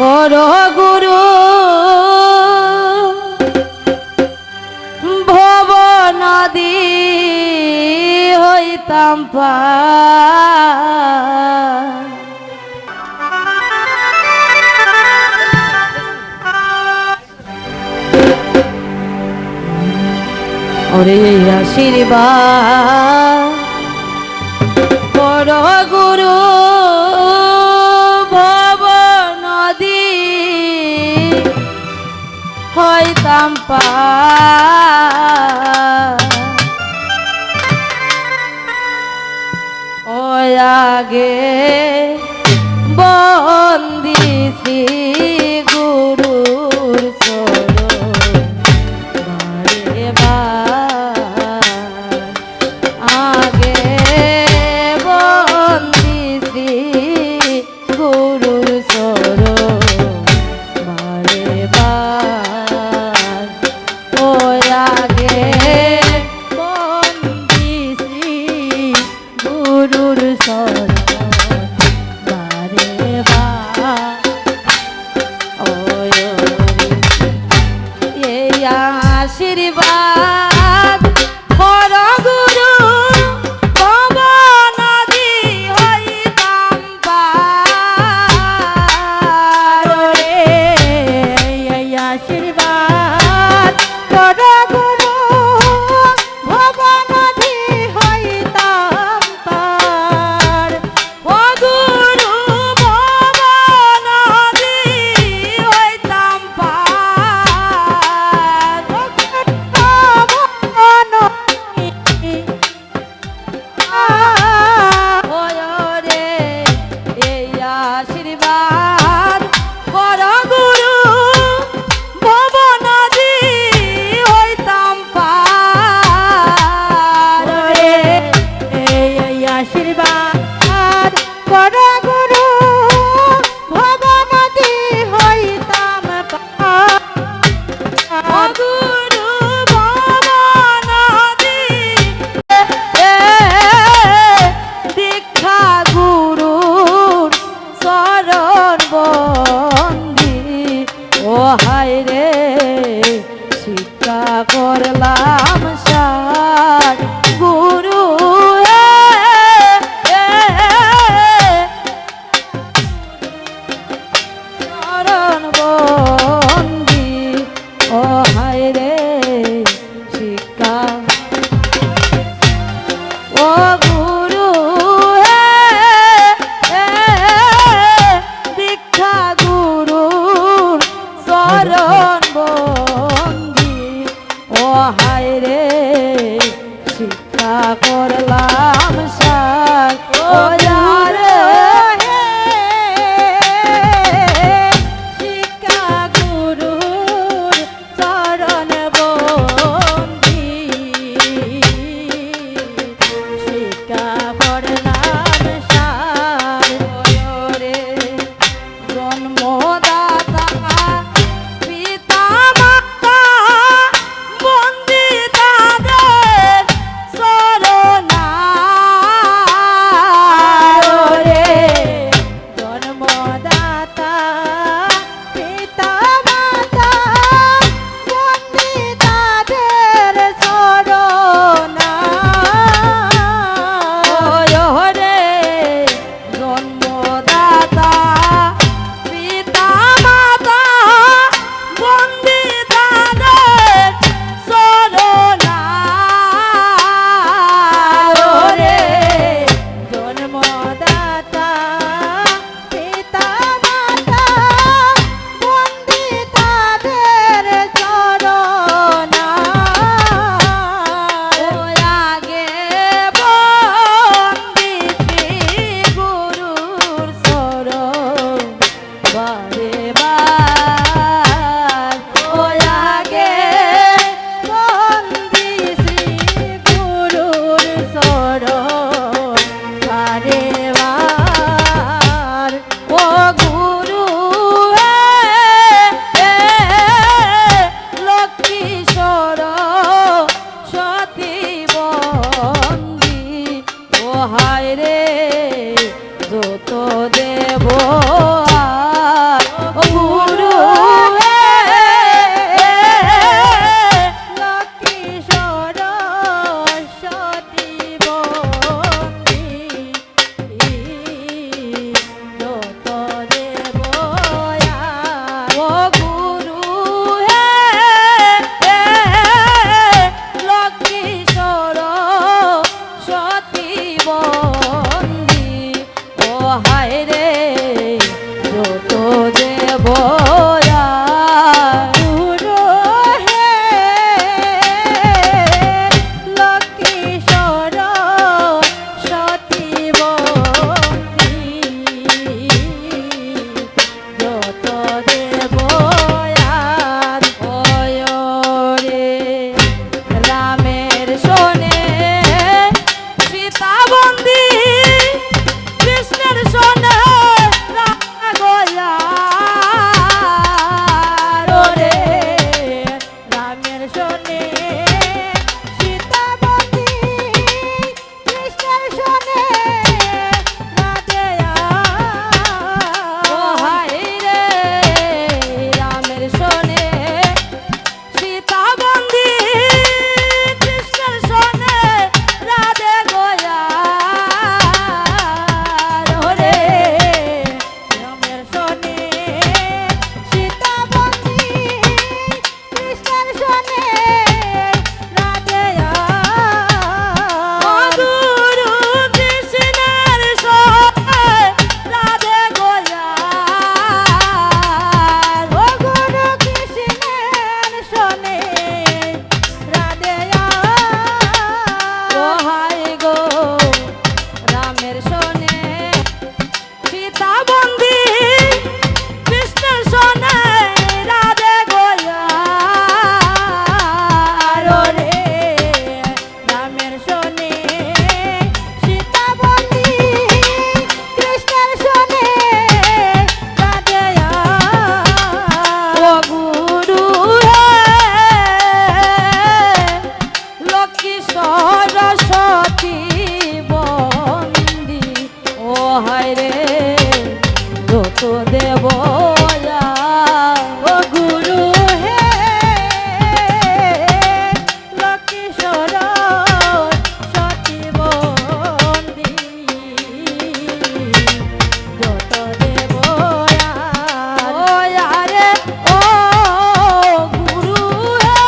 পর গুরু ভব নদী হইতাম পার। ওরে আশীর্বাদ পর গুরু হইতাম পার। ও আগে বন্দি শ্রী গুরুর চরণ বারে বার। আগে বন্দি শ্রী গুরুর চরণ বারে বার। ও আগে বন্দি শ্রী গুরুর চরণ বারে বার। ও এই আশীর্বাদ পর গুরু ভব নদী হইতাম পার। এই আশীর্বাদ পর গুরু ভব নদী হইতাম পার। ও গুরু ভব নদী হইতাম পার। ওরে এই আশীর্বাদ পর গুরু ভব নদী হইতাম পার। এই আশীর্বাদ পর গুরু ভব নদী হইতাম পার। গুরু ভব নদী দীক্ষা গুরুর চরণ বন্দি। ও হায় রে শিক্ষা করলাম সার গুরু চরণ বন্দি। ও হায় রে শিক্ষা ও গুরু দীক্ষা গুরুর চরণ বন্দি। ও হায় রে শিক্ষা করলাম সার। ও রে শিক্ষা গুরুর চরণ বন্দি। শিক্ষা করলাম সার। রে জন্মদাতা পিতা মাতা বন্দি তাদের চরণা। রে জন্মদাতা পিতা মাতা বন্দি তাদের চরণা। রে জন্মদাতা পিতা মাতা বন্দি তাদের চরণা। রে জন্মদাতা পিতা মাতা বন্দি তাদের চরণা। আগে বন্দি শ্রী গুরুর চরণ বারে বার। ও আগে বন্দি শ্রী গুরুর চরণ বারে বার। ও গুরু লক্ষ্মীশ্বর সতী বন্দি। ও হায় রে যত দেব আর ও হায় রে যত দেব গুরু হে লক্ষ্মীশ্বর সতী বন্দী যত দেব রে রামের শোনে সীতা বন্দী কৃষ্ণের শোনে রে রামের শোনে সীতা বন্দী কৃষ্ণের শোনে ও হায় রে রামের শোনে সীতা বন্দী কৃষ্ণের শোনে রাধে গোয়া রে রামের শোনে সীতা বন্দী কৃষ্ণের শোনে রাধে গুরু কৃষ্ণের শোনে রাধে গোয়া ও গুরু কৃষ্ণের শোনে রাধে ও হায় গো রামের শোনে সীতা বন্দী কৃষ্ণের শোনে রাধে গোয়া রে রামের শোনে সীতা বন্দী কৃষ্ণের শোনে রাধে ও গুরু হে লক্ষ্মী সরস্বতী বন্দী ও হায় রে যত দেব ও গুরু হে লক্ষ্মী সরস্বতী বন্দী যত দেব রে ও গুরু হে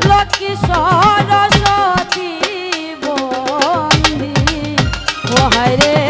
লক্ষ্মী সরস্বতী বন্দী ও হায় রে